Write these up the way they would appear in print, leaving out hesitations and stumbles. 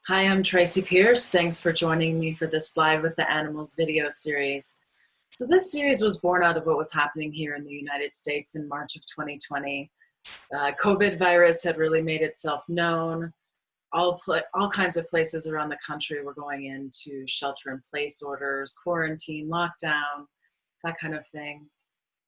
Hi, I'm Tracy Pierce. Thanks for joining me for this Live with the Animals video series. So this series was born out of what was happening here in the United States in March of 2020. COVID virus had really made itself known. All kinds of places around the country were going into shelter-in-place orders, quarantine, lockdown, that kind of thing.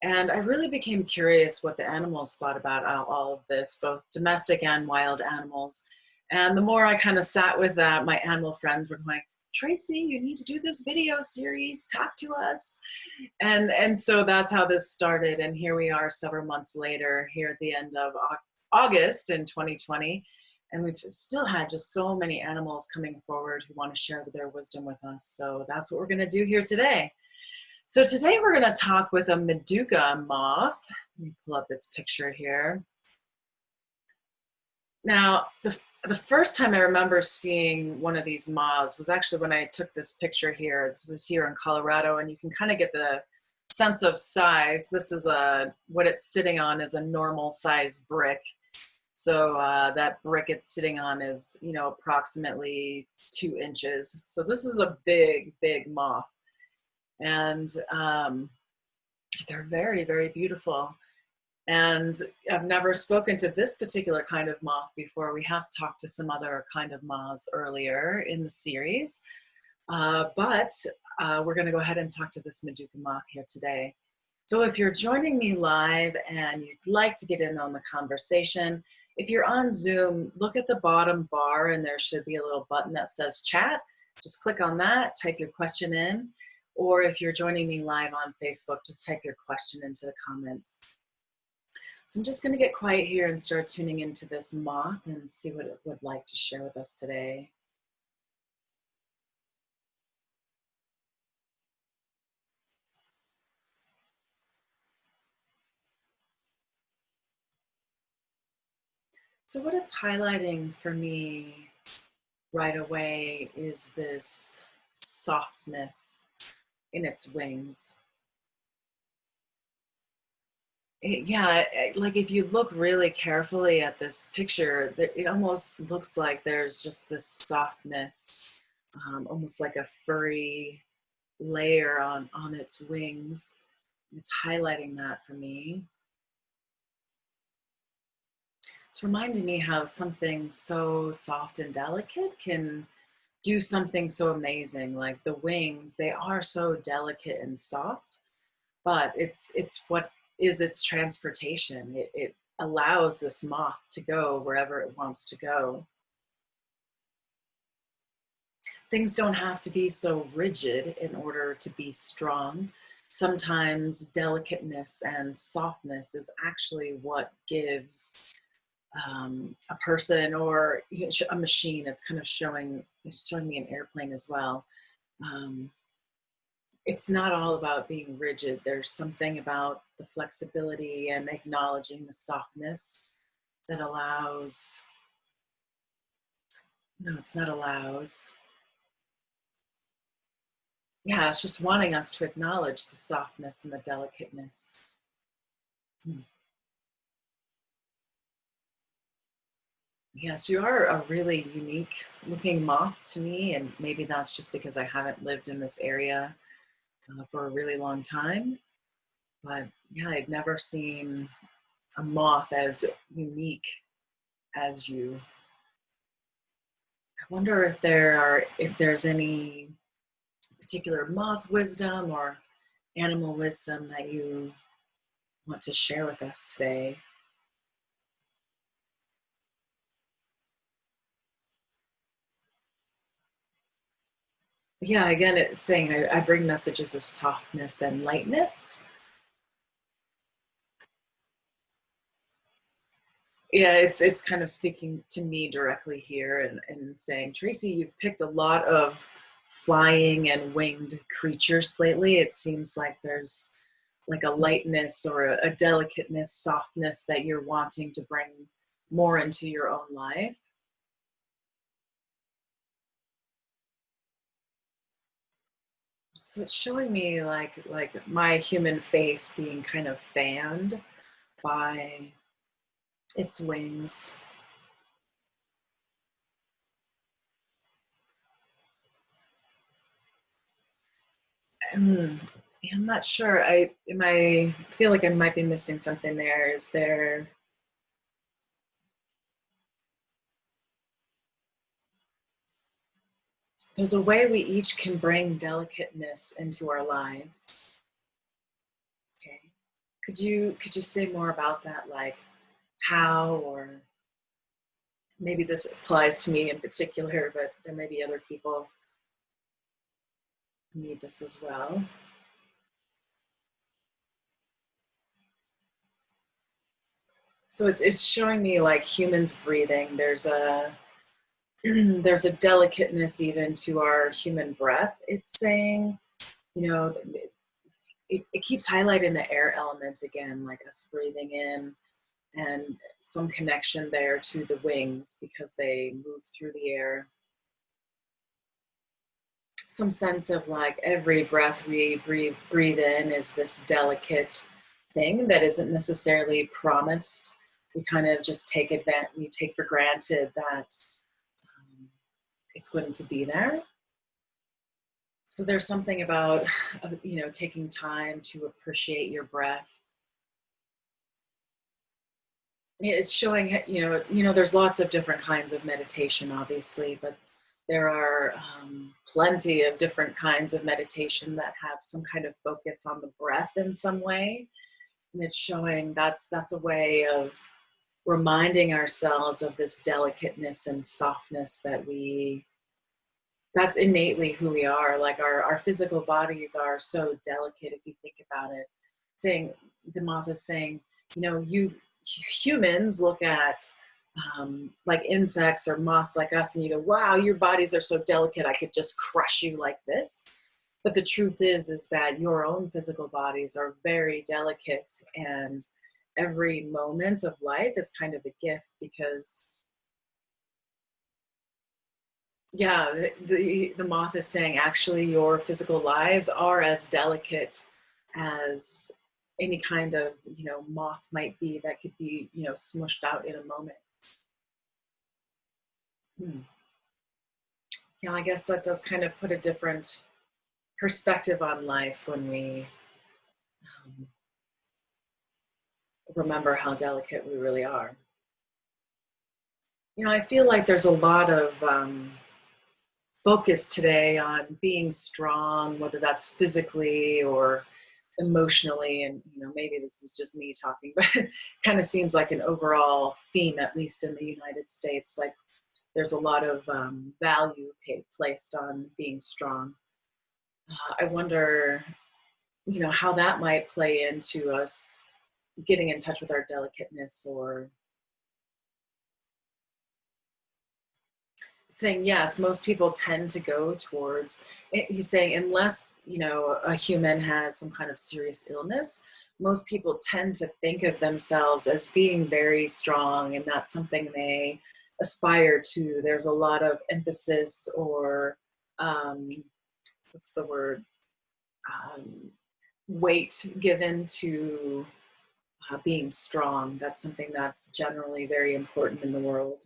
And I really became curious what the animals thought about all of this, both domestic and wild animals. And the more I kind of sat with that, my animal friends were going, Tracy, you need to do this video series, talk to us. And so that's how this started. And here we are several months later, here at the end of August in 2020. And we've still had just so many animals coming forward who want to share their wisdom with us. So that's what we're going to do here today. So today we're going to talk with a Manduca moth. Let me pull up its picture here. Now, the first time I remember seeing one of these moths was actually when I took this picture here. This is here in Colorado, and you can kind of get the sense of size. This is what it's sitting on is a normal size brick. So that brick it's sitting on is, approximately 2 inches. So this is a big, big moth. And they're very, very beautiful. And I've never spoken to this particular kind of moth before. We have talked to some other kind of moths earlier in the series, but we're going to go ahead and talk to this Manduca moth here today. So if you're joining me live and you'd like to get in on the conversation, if you're on Zoom, look at the bottom bar and there should be a little button that says chat. Just click on that, type your question in. Or if you're joining me live on Facebook, just type your question into the comments. So I'm just going to get quiet here and start tuning into this moth and see what it would like to share with us today. So what it's highlighting for me right away is this softness in its wings. Like if you look really carefully at this picture, it almost looks like there's just this softness, almost like a furry layer on its wings. It's highlighting that for me. It's reminding me how something so soft and delicate can do something so amazing. Like the wings, they are so delicate and soft, but it's what is its transportation. It allows this moth to go wherever it wants to go. Things don't have to be so rigid in order to be strong. Sometimes delicateness and softness is actually what gives a person or a machine. It's kind of showing me an airplane as well. It's not all about being rigid. There's something about the flexibility and acknowledging the softness that allows, no, it's not allows. Yeah, it's just wanting us to acknowledge the softness and the delicateness. Yes, you are a really unique looking moth to me, and maybe that's just because I haven't lived in this area for a really long time. But yeah, I'd never seen a moth as unique as you. I wonder if there's any particular moth wisdom or animal wisdom that you want to share with us today. Yeah, again, it's saying I bring messages of softness and lightness. Yeah, it's kind of speaking to me directly here and saying, Tracy, you've picked a lot of flying and winged creatures lately. It seems like there's like a lightness or a delicateness, softness that you're wanting to bring more into your own life. So it's showing me like my human face being kind of fanned by its wings. I'm not sure. I feel like I might be missing something there. Is there, there's a way we each can bring delicateness into our lives. Okay. Could you say more about that? Like how, or maybe this applies to me in particular, but there may be other people who need this as well. So it's showing me like humans breathing. There's a there's a delicateness even to our human breath. It's saying, you know, it keeps highlighting the air elements again, like us breathing in, and some connection there to the wings because they move through the air. Some sense of like every breath we breathe in is this delicate thing that isn't necessarily promised. We kind of just we take for granted that it's going to be there. So there's something about, taking time to appreciate your breath. It's showing, there's lots of different kinds of meditation, obviously, but there are plenty of different kinds of meditation that have some kind of focus on the breath in some way. And it's showing that's a way of reminding ourselves of this delicateness and softness that's innately who we are. Like our physical bodies are so delicate if you think about it. Saying, the moth is saying, you humans look at like insects or moths like us and you go, wow, your bodies are so delicate, I could just crush you like this. But the truth is that your own physical bodies are very delicate, and every moment of life is kind of a gift because yeah, the moth is saying actually your physical lives are as delicate as any kind of moth might be that could be smushed out in a moment. Hmm. Yeah, I guess that does kind of put a different perspective on life when we um, remember how delicate we really are. I feel like there's a lot of focus today on being strong, whether that's physically or emotionally. And maybe this is just me talking, but it kind of seems like an overall theme, at least in the United States. Like there's a lot of value placed on being strong. I wonder, how that might play into us getting in touch with our delicateness, or saying yes, most people tend to go towards it. He's saying unless a human has some kind of serious illness, most people tend to think of themselves as being very strong, and that's something they aspire to. There's a lot of emphasis, or what's the word, um, weight given to being strong. That's something that's generally very important in the world.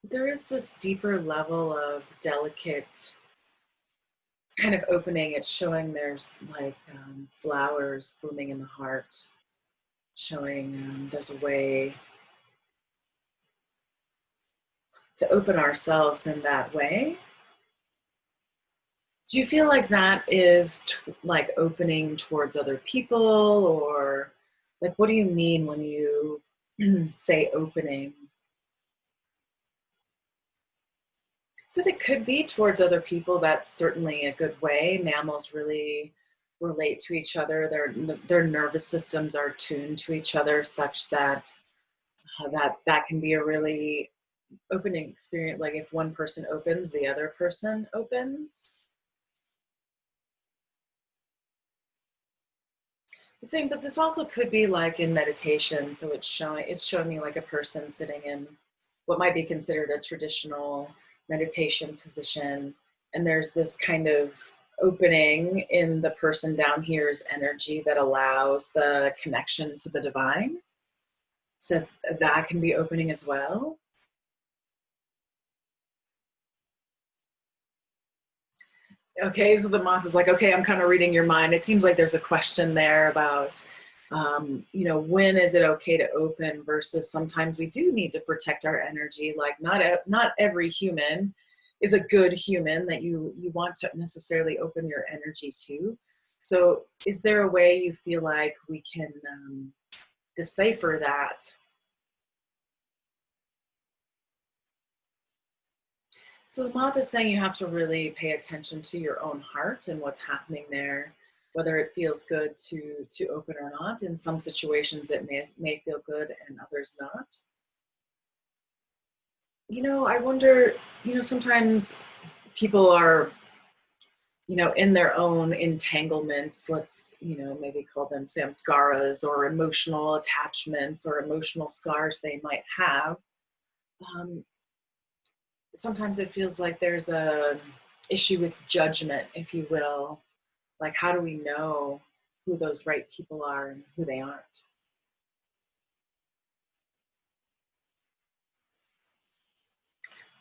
There is this deeper level of delicate kind of opening. It's showing there's like flowers blooming in the heart, showing there's a way to open ourselves in that way. Do you feel like that is like opening towards other people, or like what do you mean when you say opening? So it could be towards other people. That's certainly a good way. Mammals really relate to each other. Their nervous systems are tuned to each other such that that can be a really opening experience. Like if one person opens, the other person opens. The same, but this also could be like in meditation. So it's showing me like a person sitting in what might be considered a traditional meditation position, and there's this kind of opening in the person down here's energy that allows the connection to the divine. So that can be opening as well. Okay, so the moth is like, okay, I'm kind of reading your mind. It seems like there's a question there about, you know, when is it okay to open versus sometimes we do need to protect our energy. Like not every human is a good human that you want to necessarily open your energy to. So is there a way you feel like we can decipher that? So the moth is saying you have to really pay attention to your own heart and what's happening there, whether it feels good to open or not. In some situations, it may feel good, and others not. You know, I wonder. You know, sometimes people are, you know, in their own entanglements. Let's, you know, maybe call them samskaras or emotional attachments or emotional scars they might have. Um, Sometimes it feels like there's a issue with judgment, if you will. Like, how do we know who those right people are and who they aren't?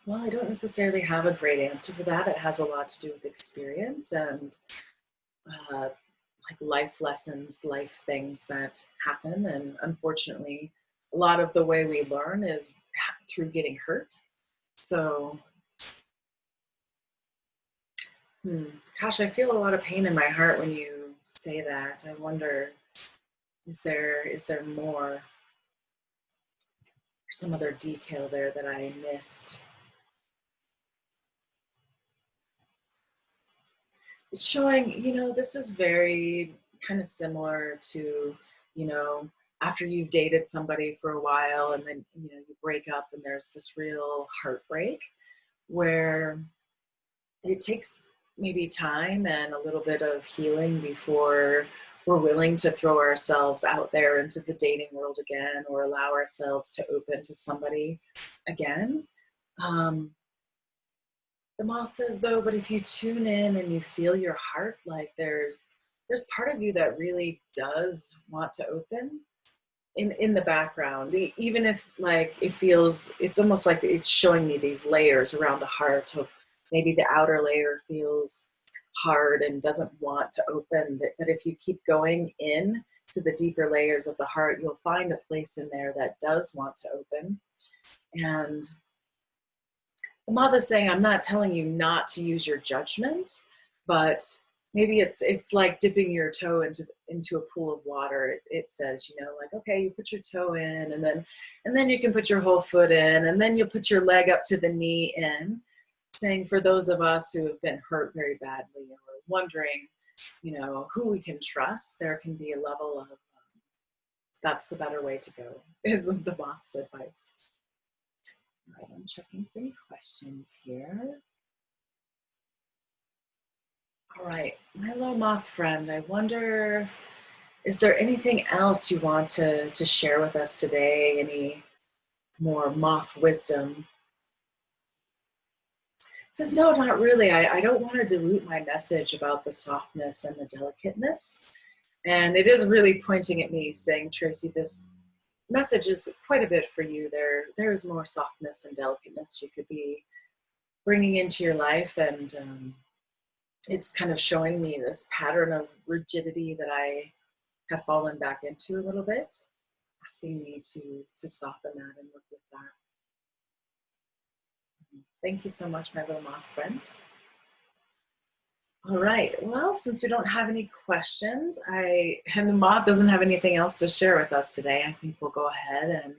Well, I don't necessarily have a great answer for that. It has a lot to do with experience and like life lessons, life things that happen. And unfortunately, a lot of the way we learn is through getting hurt. So, gosh, I feel a lot of pain in my heart when you say that. I wonder, is there more, some other detail there that I missed? It's showing, you know, this is very kind of similar to, you know, after you've dated somebody for a while and then, you know, you break up and there's this real heartbreak where it takes maybe time and a little bit of healing before we're willing to throw ourselves out there into the dating world again or allow ourselves to open to somebody again. Um, The moth says though, but if you tune in and you feel your heart, like there's part of you that really does want to open in the background, even if like it feels, it's almost like it's showing me these layers around the heart of maybe the outer layer feels hard and doesn't want to open, but if you keep going in to the deeper layers of the heart, you'll find a place in there that does want to open. And the mother's saying, I'm not telling you not to use your judgment, but maybe it's like dipping your toe into a pool of water. It says, you know, like, okay, you put your toe in and then you can put your whole foot in and then you'll put your leg up to the knee in, saying for those of us who have been hurt very badly and we're wondering, you know, who we can trust, there can be a level of that's the better way to go, is the boss advice. All right, I'm checking for any questions here. All right, my little moth friend, I wonder, is there anything else you want to share with us today? Any more moth wisdom? It says, no, not really. I don't want to dilute my message about the softness and the delicateness. And it is really pointing at me saying, Tracy, this message is quite a bit for you. There is more softness and delicateness you could be bringing into your life. And it's kind of showing me this pattern of rigidity that I have fallen back into a little bit, asking me to soften that and work with that. Thank you so much, my little moth friend. All right, well, since we don't have any questions, and the moth doesn't have anything else to share with us today, I think we'll go ahead and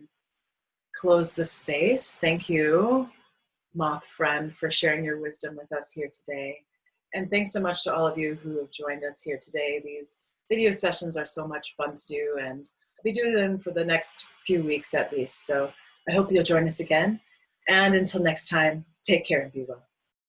close the space. Thank you, moth friend, for sharing your wisdom with us here today. And thanks so much to all of you who have joined us here today. These video sessions are so much fun to do, and I'll be doing them for the next few weeks at least. So I hope you'll join us again. And until next time, take care and be well.